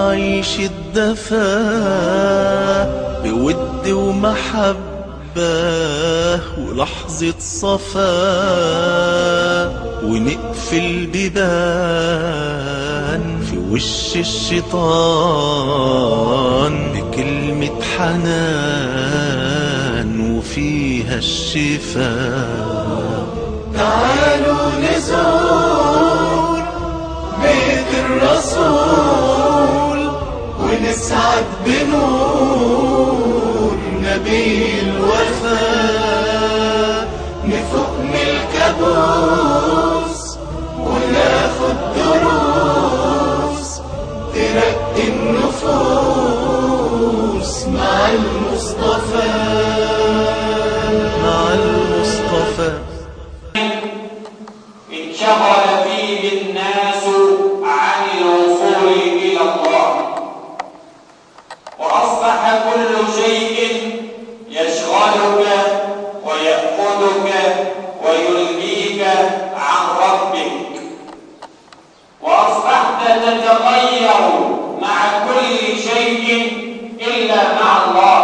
نعيش الدفا بود ومحبة ولحظة صفا، ونقفل بيبان في وش الشيطان بكلمة حنان وفيها الشفاء. تعالوا نزور بيت الرسول ونسعد بنور نبي الوفاء، نفوق من الكابوس وناخد دروس ترقي النفوس مع المصطفى. مع المصطفى انشغل فيه الناس عن الوصول إلى الله، وأصبح كل شيء يشغلك ويأخذك ويلهيك عن ربك، وأصبحت تتغير مع كل شيء إلا مع الله.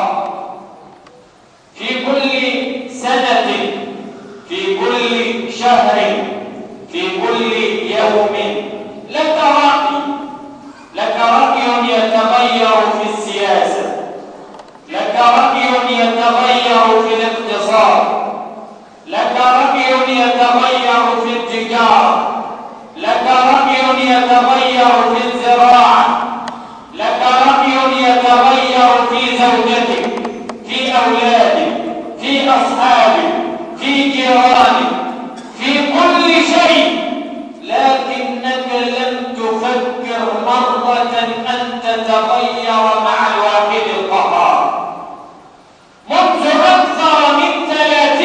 في كل سنة، في كل شهر، في كل يوم لك رأي يتغير في السياسة، لك رأي يتغير في الاقتصاد، لك رأي يتغير في التجارة، لك رأي يتغير في الزراعة، لك رأي يتغير في زوجتك، في أولادك، في أصحابك، في جيرانك، في كل شيء، لكنك لم تفكر مرة أن تتغير مع الواحد القهار. منذ أكثر من 30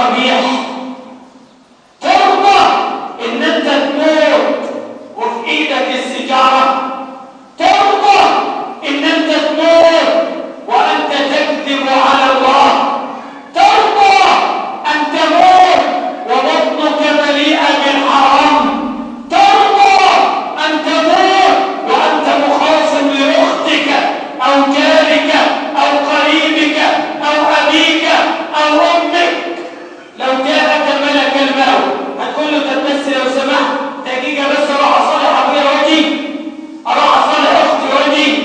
قبيح؟ ترضى ان انت تموت وفي ايدك السيجاره؟ ترضى ان انت تموت وانت تكذب على الله؟ ترضى ان تموت وبطنك مليئه بالحرام؟ ترضى ان تموت وانت مخاصم لاختك او جارك او قريبك او ابيك او امك؟ لو جاءك ملك الموت هتقول له تتمثل لو سمحت دقيقه بس اروح اصالح ابويا واجي، اروح اصالح اختي واجي،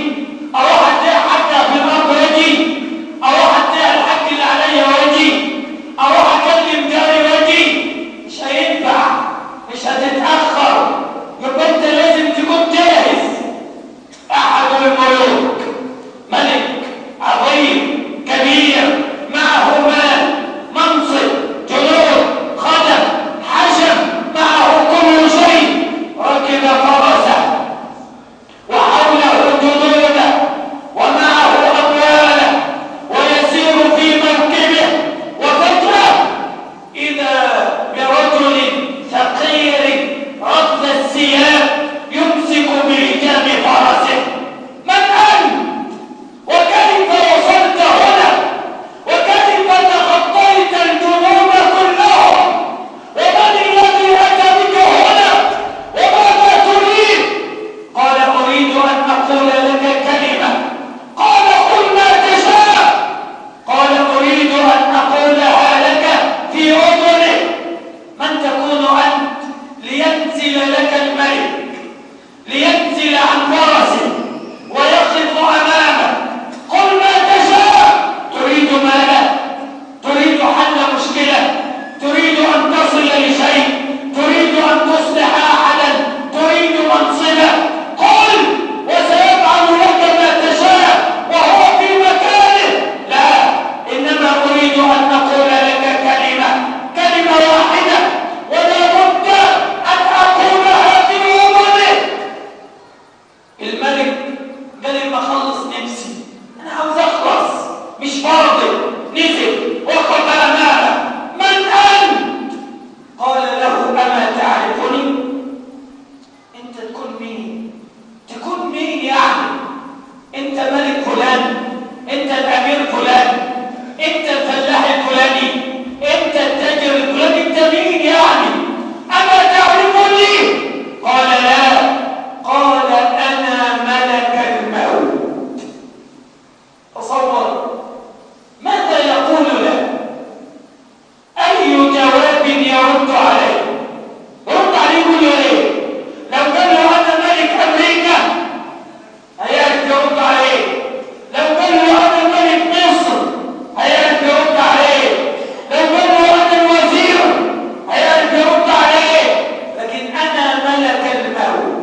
اروح اتلاقي حاجه في الارض واجي، اروح اتلاقي الحق اللي عليا واجي، اروح اكلم جاري واجي؟ مش هينفع، مش هتتاخر، يبقى انت لازم تكون جاهز. احد الملوك ملك عظيم كبير معه مال منصب جنود خدم حشم معه كل شيء، ركب فرسه وحوله جنوده ومعه امواله ويسير في مركبه، وفجاه اذا برجل ثقيل رد الثياب يمسك بلجام فرسه. من انت؟ وكيف وصلت هنا؟ وكيف تخطيت الجنوب كلهم؟ ومن الذي اتى بك هنا؟ وماذا تريد؟ قال اريد ان اقول لك كلمه. قال قل ما تشاء. قال اريد ان اقولها لك في اذنك. من تكون انت لينزل لك الملك، لينزل عن فرسه ويقف امامك؟ قل ما تشاء. تريد ماذا؟ تريد حل مشكله؟ تريد ان تصل لشيء؟ تريد ان تصلح احدا؟ تريد منصبه؟ قل وسيفعل لك ما تشاء وهو في مكانه. لا، انما اريد ان اقول لك كلمه واحده ولا بد ان اقولها في اذنك. الملك قال لما اخلص نفسي انا عاوز اخلص، مش فاضي. نزل وقف امامه. من انت؟ قال له اما تعرفني؟ انت تكون مين؟ تكون مين يعني؟ انت ملك فلان، انت الامير فلان، انت الفلاح الفلاني، انت التاجر الفلاني، انت مين يعني؟ اما تعرفني؟ قال لا. قال انا ملك الموت. تصور ماذا يقول له؟ اي جواب يرد عليه؟ يرد عليه يقول له ايه؟ لو قال له انا ملك امريكا هيعرف يرد عليه. لو قال له انا ملك مصر هيعرف يرد عليه. لو قال له انا الوزير هيعرف يرد عليه. لكن انا ملك الموت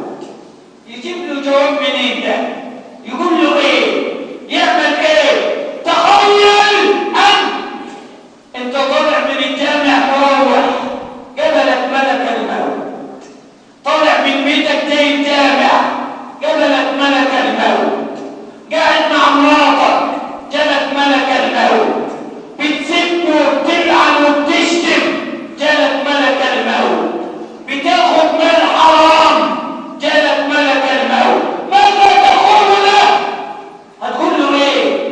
يجيب له جواب منين ده؟ يقول له ايه؟ يعمل ايه؟ تخيل انت طالع من الجامع مروح جبلك ملك الموت، طالع من بيتك جاي الجامع جبلك ملك الموت، قاعد مع مراتك جالك ملك الموت، بتسب وبتلعن وبتشتم جالك ملك الموت، بتاخد مال حرام جالك ملك الموت. ماذا تقول له؟ هتقول له ايه؟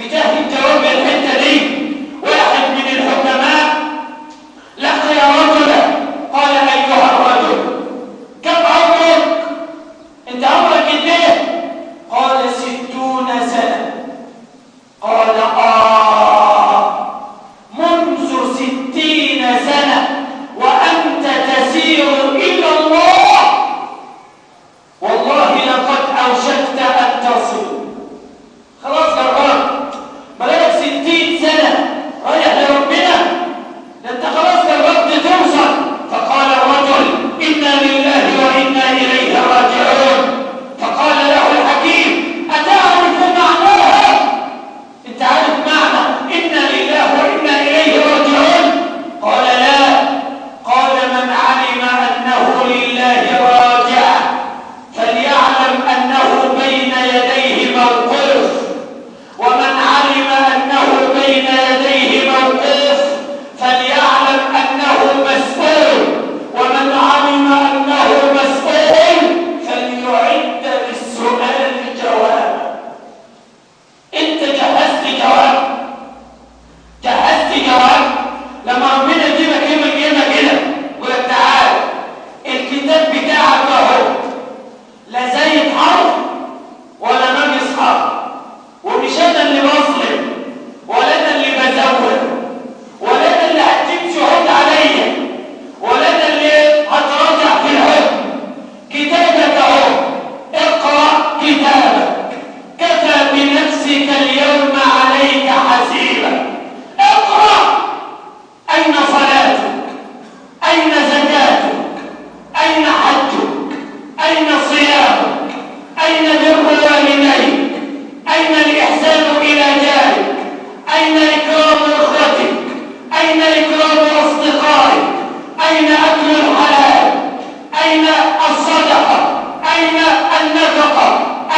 بتهدي الجواب الحته دي. واحد من الحكماء لقى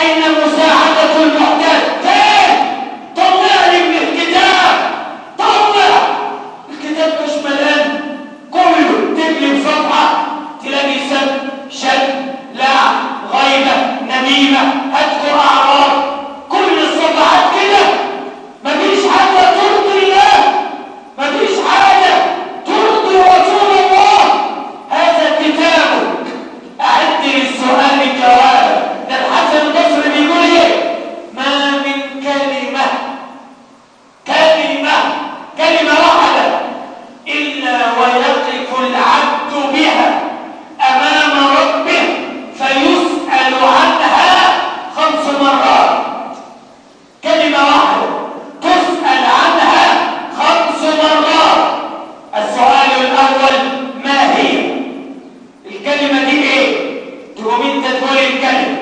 أين مساعدة المحتاج؟ فين؟ طلع لي من الكتاب، طلع. الكتاب مش ملان، كله تقلب صفحة تلاقي سب، شد، لعن، غيبة، نميمة، هتك أعراض، كل الصفحات كده. مفيش حاجة ترضي الله، مفيش حاجة ترضي رسول الله. هذا كتابك، أعد للسؤال جوابا. ده الحسن البصري بيقول ايه؟ ما من كلمة واحدة إلا ويقف العبد بها أمام ربه فيسأل عنها 5 مرات. كلمة واحدة تسأل عنها 5 مرات. السؤال الأول: ما هي الكلمة دي؟ ايه؟ تقوم انت تقول الكلمة.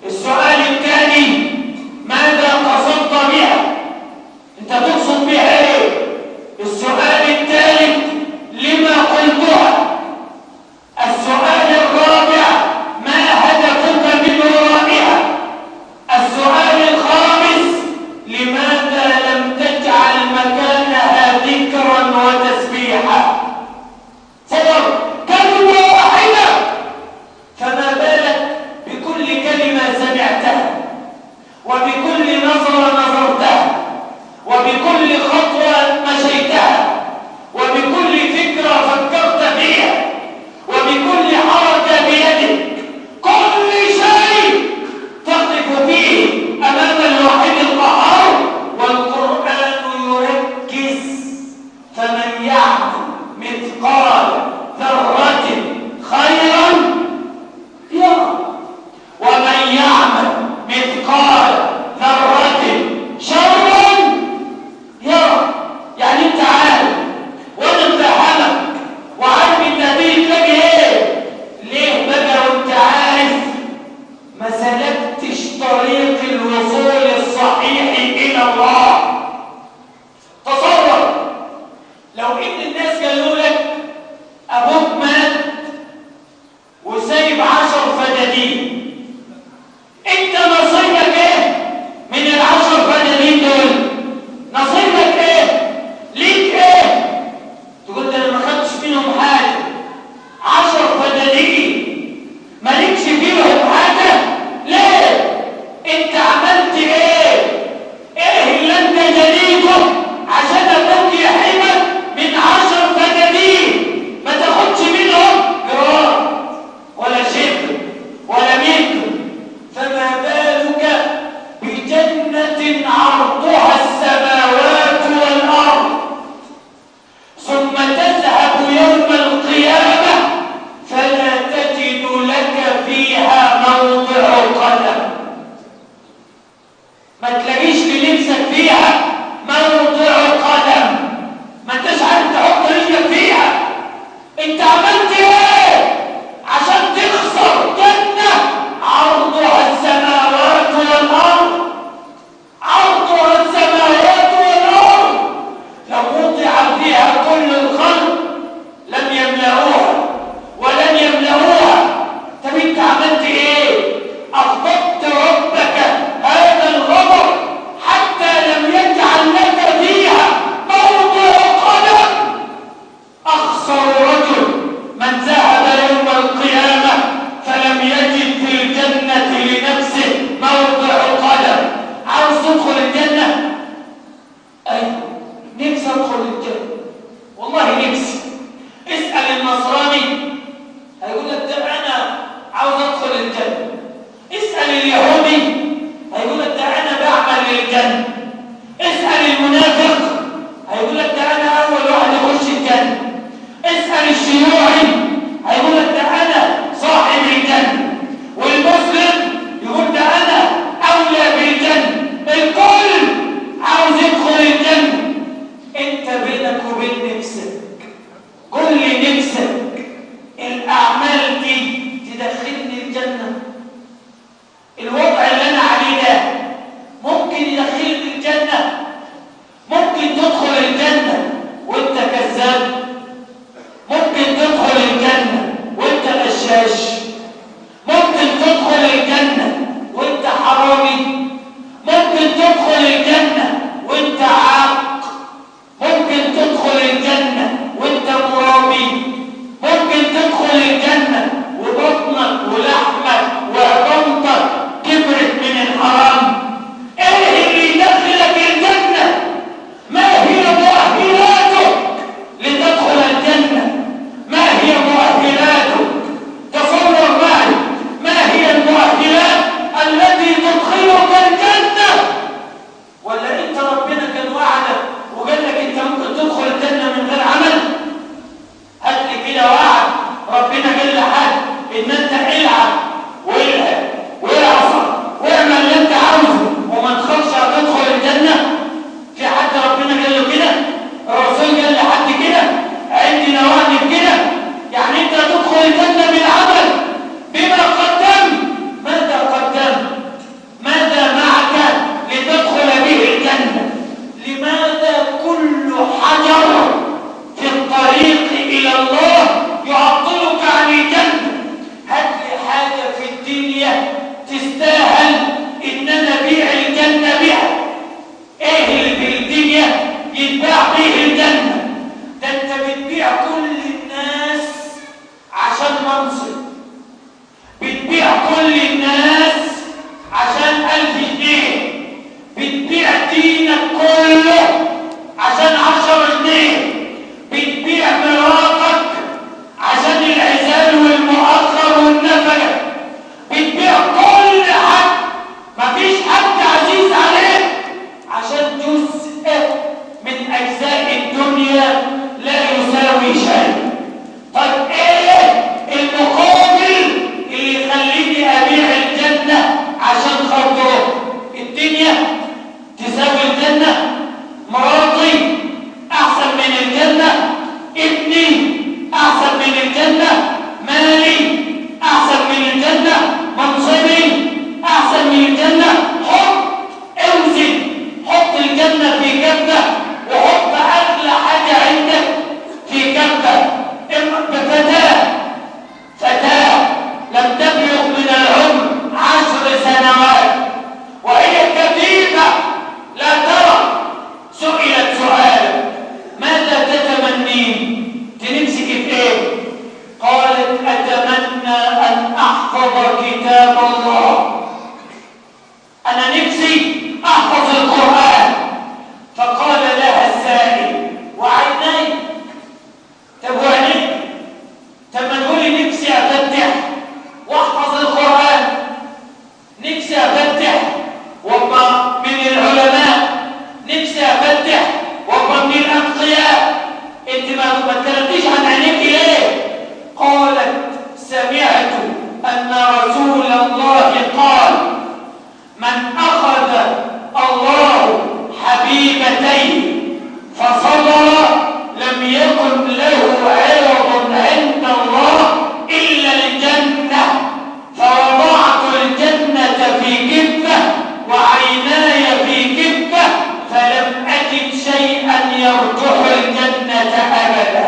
السؤال الثاني: ماذا قصدت بها؟ انت تقصد بها ايه؟ السؤال الثالث: لما قلتها؟ السؤال الرابع: ما هدفك من ورائها؟ السؤال الخامس: لماذا لم تجعل مكانها ذكرا وتسبيحا؟ صبر، كلمة واحدة، فما بالك بكل كلمة سمعتها، وبكل نظرة نظرتها، وبكل خطوة مشيتها، وبكل فكرة فكرت فيها، وبكل حركة بيدك، كل شيء تقف فيه أمام الواحد القهار. والقرآن يركز: فمن يعمل مثقال ذرة خيرا يرى، ومن يعمل مثقال ذرة شرا يرى. يعني انت عارف وانا مفهمك وعارف انت هتيجي تلاقي ايه. ليه بقى وانت عارف ما سلكتش طريق الوصول الصحيح الى الله؟ تصور لو ان الناس قالوا لك ابوك مات وسايب 10 فدادين، انت نصيبك ايه من ال10 فدادين دول؟ نصيبك ايه؟ ليك ايه؟ تقول ده انا ما خدتش منهم حاجه. 10 فدادين مالكش فيهم حاجه. ليه؟ انت عملت ايه؟ ايه اللي انت جريته عشان ابوك يحرمك من 10 فدادين ما تاخدش منهم جرام ولا شبر ولا متر؟ فما بالك بجنة عرضها السماوات والأرض، ثم تذهب يوم القيامة فلا تجد لك فيها موضع قدم. ما تلاقيش لنفسك فيها موضع قدم، ما انتش عارف تحط رجلك فيها. انت عملت ايه عشان تخسر جنة عرضها السماوات والأرض؟ عرضها السماوات والأرض لو وضع فيها كل الخلق لم يملأوها ولن يملأوها. طب انت عملت ايه؟ أغضبت ربك هذا الغضب حتى لم يجعل لك فيها موضع قدم. أخسر رجل من ذهب يوم القيامة فلم يجد في الجنة لنفسه موضع قدم. عاوز تدخل الجنة؟ أيوة، نفسي أدخل الجنة، والله نفسي. اسأل النصراني هيقول لك ده أنا عاوز أدخل الجنة. اسأل اليهودي هيقول لك ده أنا بعمل للجنة. اسأل المنافق هيقول لك ده أنا أول واحد يخش الجنة. اسأل الشيوعي هيقول لك ده أنا صاحب الجنة. والمسلم يقول ده أنا أولى بالجنة. الكل عاوز يدخل الجنة. أنت بينك وبين نفسك قل لنفسك الأعمال دي تدخلني الجنة؟ الوضع اللي أنا عليه ده ممكن يدخلني الجنة؟ ممكن تدخل الجنة وانت كذاب؟ ممكن تدخل الجنة وانت غشاش؟ ممكن تدخل الجنة وانت الجنة وانت مرابي، ممكن تدخل الجنة وبطنك ولحمك وعظمتك كبرت من الحرام. ايه اللي يدخلك الجنة؟ ما هي مؤهلاتك لتدخل الجنة؟ ما هي مؤهلاتك؟ تصور معي ما هي المؤهلات التي تدخلك الجنة. ولا انت ربنا كان وعدك وقال لك انت ممكن تدخل الجنة من غير عمل؟ هات لي كده وعد ربنا قال لحد ان انت العب والعب والعصر واعمل اللي انت عاوزه وما تخافش هتدخل الجنة. في حد ربنا قال له كده؟ الرسول قال لحد كده؟ عندنا وعد كده؟ يعني انت تدخل الجنة بالعمل بما قدمت. ماذا قدمت؟ ماذا معك لتدخل به الجنة؟ لماذا كل حجر في الطريق إلى الله يعطلك عن الجنة؟ هات لي حاجة في الدنيا تستاهل إن أنا أبيع الجنة بها. إيه اللي في الدنيا يتباع به الجنة؟ ده أنت بتبيع كل الناس عشان منصب، بتبيع كل الناس عشان 1000 جنيه، بتبيع دينك كله عشان 10 جنيه، بتبيع مراتك عشان العزال والمؤخر والنفقة، بتبيع كل حد، مفيش حد عزيز عليك عشان جزء من أجزاء الدنيا لا يساوي شيء. طيب ايه المقابل اللي يخليني أبيع الجنة عشان خاطره؟ الدنيا تساوي الجنة؟ مراتي أحسن من الجنة؟ ابني أحسن من الجنة؟ مالي أحسن من الجنة؟ منصبي أحسن من الجنة؟ اوزن، حط الجنة في كفة وحط أغلى حاجة عندك في كفة. فتاة لم تبلغ من العمر 10 سنوات وهي كفيفة لا ترى، سئلت سؤالا: ماذا تتمنين؟ تنمسك في ايه؟ قالت: أتمنى أن أحفظ كتاب الله، أنا نفسي أحفظ القرآن. فقال لها السائل: وعيني؟ طب وعينيك؟ طب ما تقولي نفسي أفتح وأحفظ القرآن، نفسي أفتح وأبقى من العلماء، نفسي أفتح وأبقى من الأتقياء، أنت ما تكلمتيش عن عينيك ليه؟ قالت: سمعت أن رسول الله قال: من أخذ الله حبيبتين فصبر لم يكن له عوض عند الله إلا الجنة. فوضعت الجنة في كفة وعيناي في كفة فلم أجد شيئا يرجح الجنة أبدا.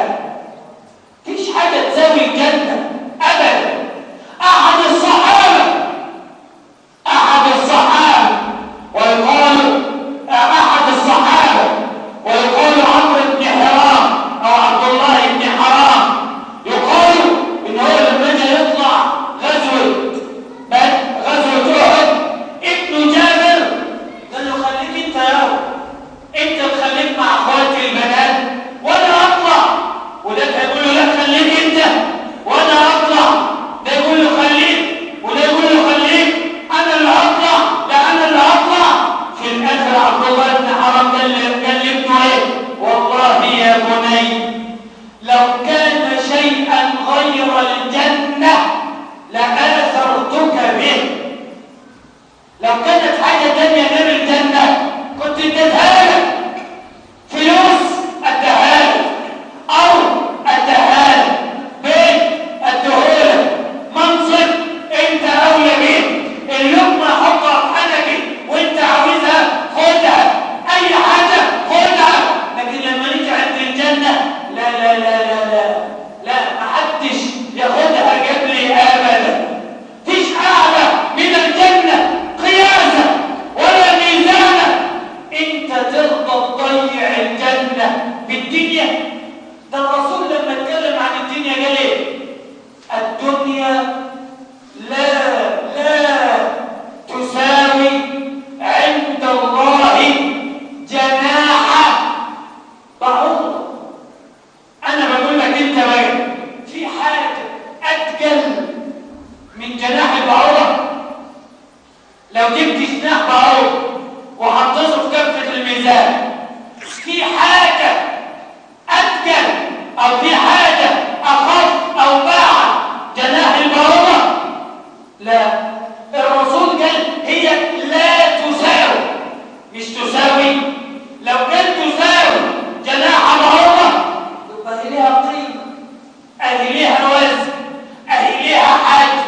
فيش حاجة تساوي الجنة أبدا. أحد الصحابة ويقال عمرو بن حرام أو عبد الله بن حرام، يقال إن هو لما جاء يطلع غزوة أحد، ابن جابر قال له: خليك أنت أنت تخليك مع أخواتي البنات وأنا أطلع. وده يقول له: لا خليك أنت وأنا أطلع. ده يقول له: خليك، وده يقول له: خليك، أنا اللي هطلع، لا أنا اللي هطلع. في الآخر عبد الله بن حرام قال لابنه إيه؟ والله يا بني لو كان شيئا غير الجنة لآثرتك به. لو كانت حاجة تانية غير الجنة كنت اديتها لك، فلوس اديها لك، أرض اديها لك، بيت اديه لك، منصب انت أولى بيه، اللقمة حطها في حنكي وانت عاوزها خدها، أي حاجة خدها. لكن لما نيجي عند الجنة لا لا لا لا لا لا، محدش ياخدها قبلي أبدا. فيش أعلى من الجنة قياسة ولا ميزانة. انت ترضى تضيع الجنة بالدنيا؟ ايه؟ ده الرسول لما اتكلم عن الدنيا قال ايه؟ الدنيا لا تساوي عند الله جناح بعوضة. انا بقول لك انت بقى في حاجه اتقل من جناح البعوضة؟ لو جبت جناح بعوضة وحطيته في كفه الميزان، في حاجه اتقل او في حاجه اخف او بعد جناح البعوضة؟ لا، الرسول قال هي لا تساوي، مش تساوي. لو كانت تساوي جناح بعوضة يبقى هي ليها قيمة، اهي ليها وزن، اهي ليها حجم،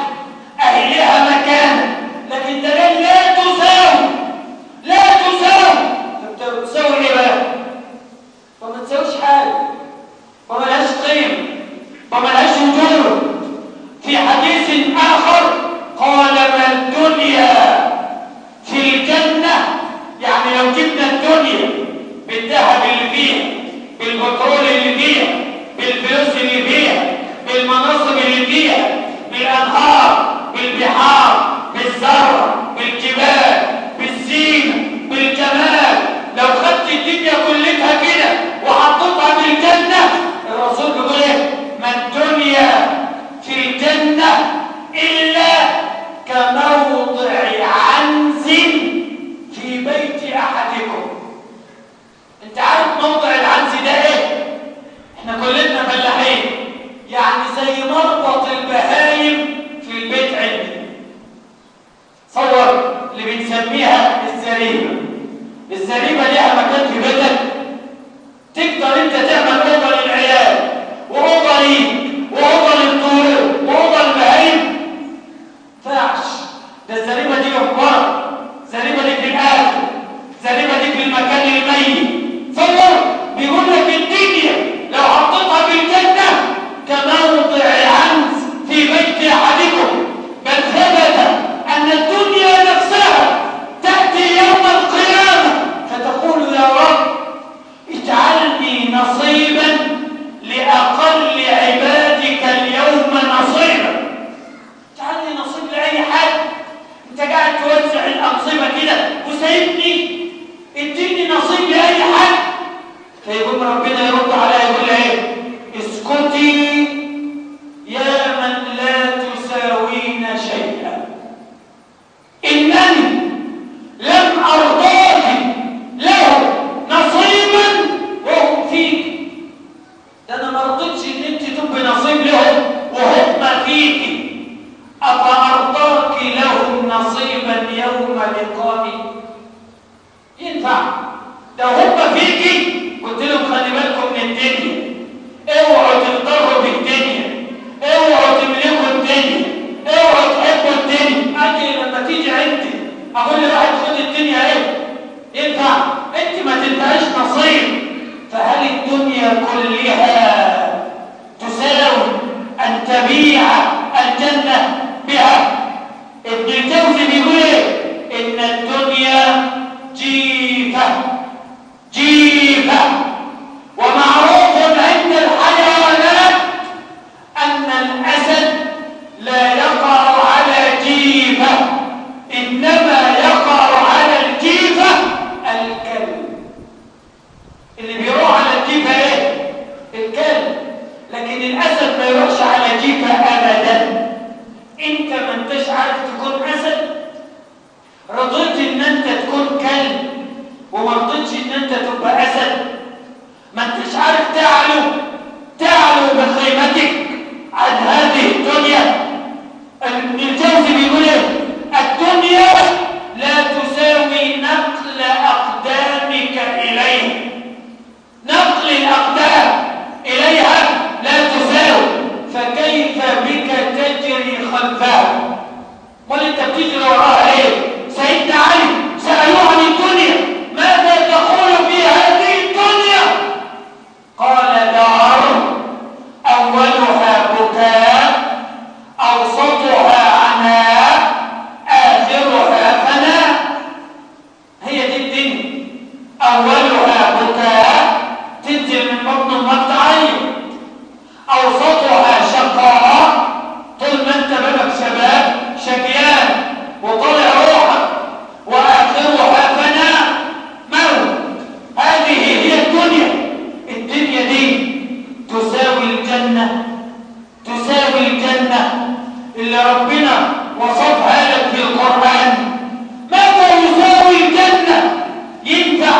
اهي ليها مكان. لكن ده قال لا تساوي، لا تساوي. طب تساوي ايه بقى؟ فما تساويش حاجة، وما لهاش قيمة، وما لهاش وجود. في حديث آخر قال ما الدنيا في الجنة، يعني لو جبنا الدنيا بالذهب اللي فيها، بالبترول اللي فيها، بالفلوس اللي فيها، بالمناصب اللي فيها، بالأنهار، بالبحار، بالزرع، بالجبال، بالزينة، بالجمال، لو خدت الدنيا كلها كده وحطيتها في الجنة، الرسول بيقول ايه؟ ما الدنيا في الجنة إلا كموضع عنز في بيت أحدكم. انت عارف موضع العنز ده ايه؟ احنا كلنا فلاحين، يعني زي مربط البهايم في البيت عندي. صور اللي بنسميها الزريبة. الزريبة ليها مكان في بيتك، تقدر انت تعمل اوضه للعيال واوضه ليك واوضه للطيور واوضه للبهايم؟ فاعش. ده الزريبه دي جباره، الزريبه دي في الاخر، الزريبه دي في المكان الميت. صور بيقول لك الدنيا لو حطيتها في الجنه كموضع عنز في بيت احدكم، بل ثبت ان الدنيا نفسها تاتي يوم القيامه فتقول يا رب اجعلني نصيبا لأقل عبادك اليوم نصيبا. اجعلني نصيب لأي حد. انت قاعد توزع الأنصبة كده وسايبني، اديني نصيب لأي حد. فيقوم ربنا يرد عليها يقول ايه؟ اسكتي يا من لا تساوين شيئا، إنني لم أرضاك له نصيبا وهم فيك. ده انا ما رضيتش ان انت تبقي نصيب لهم وهم فيك، افارضاك لهم نصيبا يوم لقائي؟ ينفع؟ ده هم فيك قلت لهم خلي بالكم من الدنيا، اوعوا تغدروا بالدنيا، اوعوا تملكوا الدنيا، اوعوا تحبوا الدنيا. اجي لما تيجي عندي اقول لواحد خد الدنيا ايه؟ ينفع؟ انت ما تنتهيش نصيب. فهل الدنيا كلها تساوي أن تبيع الجنة بها؟ ابن الجوزي بيقول ايه؟ إن الدنيا جيفة، جيفة. ومعروف عند الحيوانات أن الأسد لا يقع على جيفة، إنما يقع على الجيفة الكلب. اللي بيروح على الجيفة ايه؟ الكلب. لكن الاسد ما يروحش على جيفة ابدا. انت ما انتش عارف تكون اسد، رضيت ان انت تكون كلب وما رضيتش ان انت تبقى اسد. ما انتش عارف تعلو بقيمتك عن هذه الدنيا. ابن الجوزي بيقول ايه؟ الدنيا لا تساوي نقل اقدامك اليه، نقل الأقدام إليها لا تساوي، فكيف بك تجري خلفها؟ قل انت بتجري وراها ايه؟ سيدنا علي سألوه عن الدنيا ماذا تقول في هذه الدنيا؟ قال دار أولها بكاء، أوسطها عناء، آخرها فناء. هي دي الدنيا، أولها بكاء، تنزل من بطن المرأة الجنة تساوي الجنة اللي ربنا وصفها لك في القرآن. ماذا يساوي الجنة؟ ينفع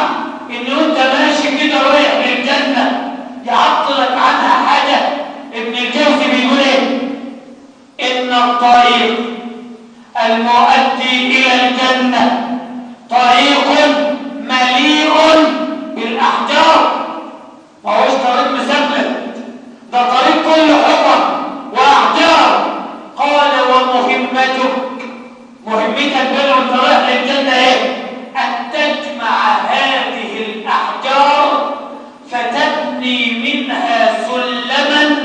إن أنت ماشي كده رايح للجنة يعطلك عنها حاجة؟ ابن الجوزي بيقول إيه؟ إن الطريق المؤدي إلى الجنة طريق مليء بالأحجار. ما هوش طريق مثبت، ده طريق كله حفر وأحجار. قال ومهمتك، مهمتك بقى وانت رايح للجنة ايه؟ أن تجمع هذه الأحجار فتبني منها سلما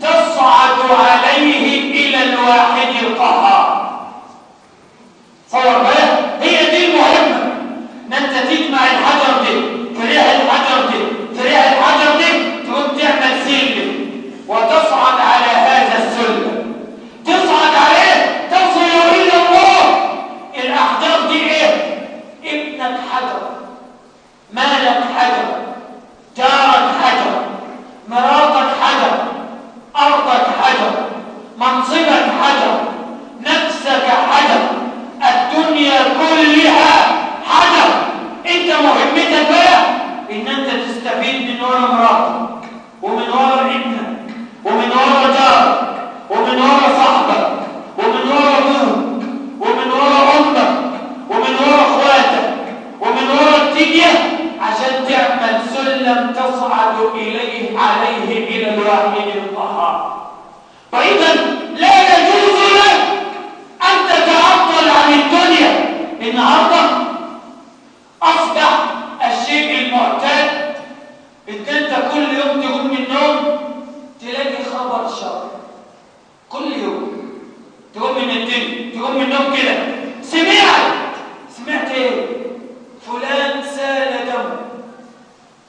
تصعد عليه إلى الواحد القهار. صور بقى، هي دي المهمة، ان انت تجمع الحجر دي تريح الحجر دي تريح الحجر دي، تقوم تعمل سلم وتصعد على هذا السلم، تصعد عليه تصل الى الله. الاحجار دي ايه؟ ابنك حجر، مالك حجر، جارك حجر، مراتك حجر، ارضك حجر، منصبك حجر، نفسك حجر، الدنيا كلها حجر. انت مهمتك بقى ان انت تستفيد من ورا مراتك ومن ورا ابنك ومن ورا جارك ومن ورا صاحبك ومن ورا ابوك ومن ورا امك ومن ورا اخواتك ومن ورا الدنيا، عشان تعمل سلم تصعد عليه الى الواحد القهار. فاذا لا يجوز لك أن تتعطل عن الدنيا. النهارده أصبح الشيء المعتاد إن أنت كل يوم تقوم من النوم تلاقي خبر شر. كل يوم تقوم من الدنيا، تقوم من النوم كده، سمعت إيه؟ فلان سال دم،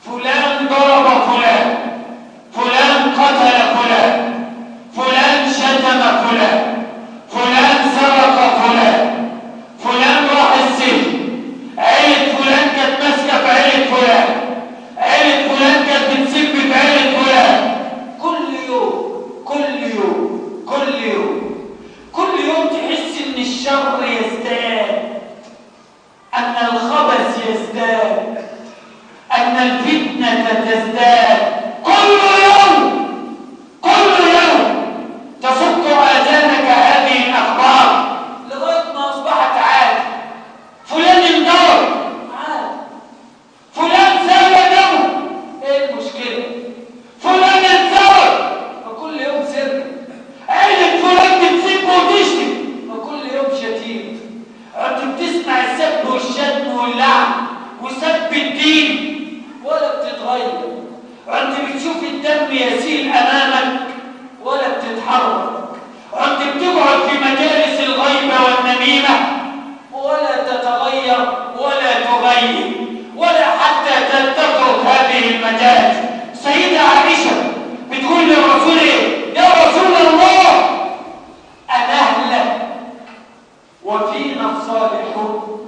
فلان ضرب فلان، فلان قتل فلان، فلان شتم فلان، فلان سرق فلان، فلان راح السجن، عيلة فلان كانت ماسكة في عيلة فلان، عيلة فلان كانت بتسب في عيلة فلان. كل يوم تحس ان الشر يزداد، ان الخبث يزداد، ان الفتنة تزداد. كل يوم تصك آذانك هذه الأخبار لغاية ما أصبحت عادة. فلان انضرب عادة، فلان سال دمه، ايه المشكلة؟ فلان اتزوج، وكل يوم سر. عيلة فلان بتسب وتشتم، وكل يوم شتيم. انت بتسمع السب والشتم واللعن وسب الدين ولا بتتغير. انت بتشوف الدم يسيل أمامك ولا بتتحرك. انت بتقعد في مجالس الغيبة والنميمة ولا تتغير ولا تغير ولا حتى تترك هذه المجالس. سيدة عائشة بتقول للرسول ايه؟ يا رسول الله أنهلك وفينا الصالحون.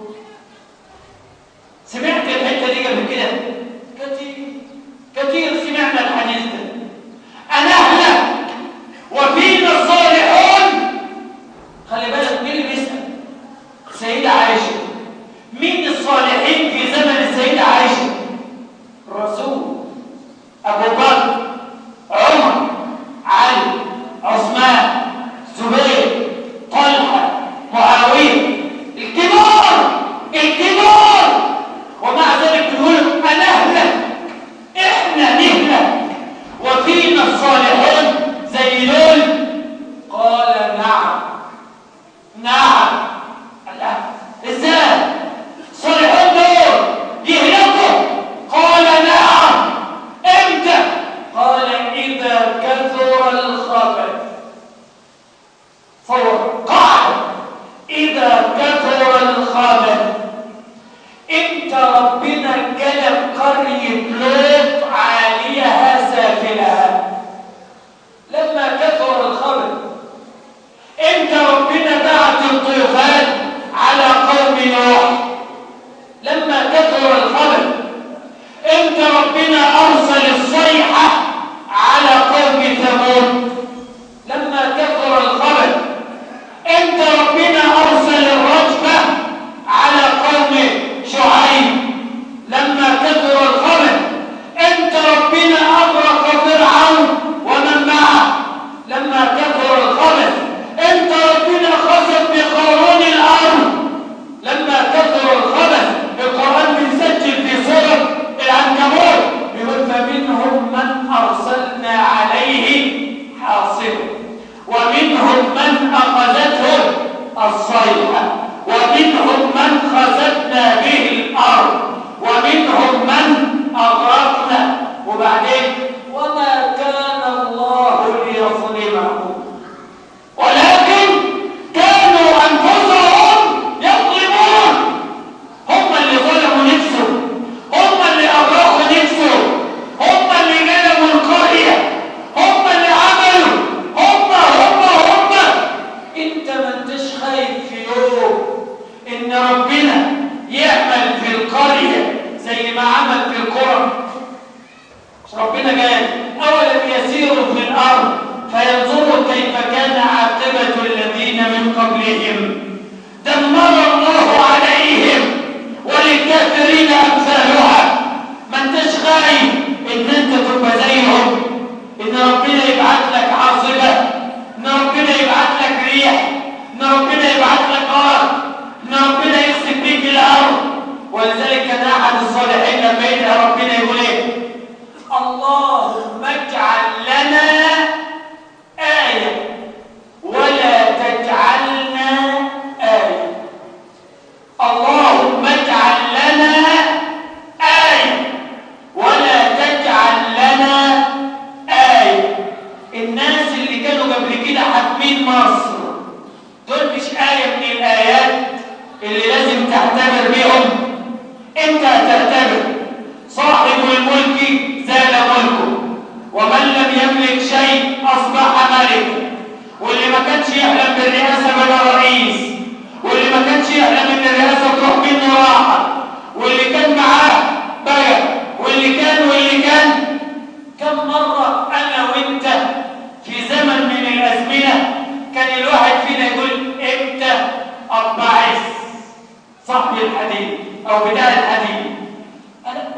سمعت الحتة دي قبل كده؟ كتير سمعنا الحديث ده. أنهلك وفينا الصالحون. خلي بالك مين اللي بيسأل؟ السيدة عائشة. مين الصالحين في زمن السيدة عائشة؟ الرسول، أبو بكر، عمر، علي، عثمان، زبير، طلحة، معاوية، الكبار. ومع ذلك بنقول أنهلك، إحنا نهلك وفينا الصالحون زي دول. قال نعم. الله، ازاي الصالحون دول يهلكوا؟ قال نعم. امتى؟ قال اذا كثر الخبث. صور قاعدة، اذا كثر الخبث. امتى ربنا جلب قرية لوط عاليها سافلها؟ هتغتر بيهم؟ امتى هتغتر؟ صاحب الملك زال ملكه، ومن لم يملك شيء اصبح ملك. واللي ما كانش يحلم بالرئاسه بقى رئيس، واللي ما كانش يحلم ان الرئاسه تروح منه راحه، واللي كان معاه بقى، واللي كان كم مره انا وانت في زمن من الازمنه كان الواحد فينا يقول امتى ابعث صاحب الحديد او بتاع الحديد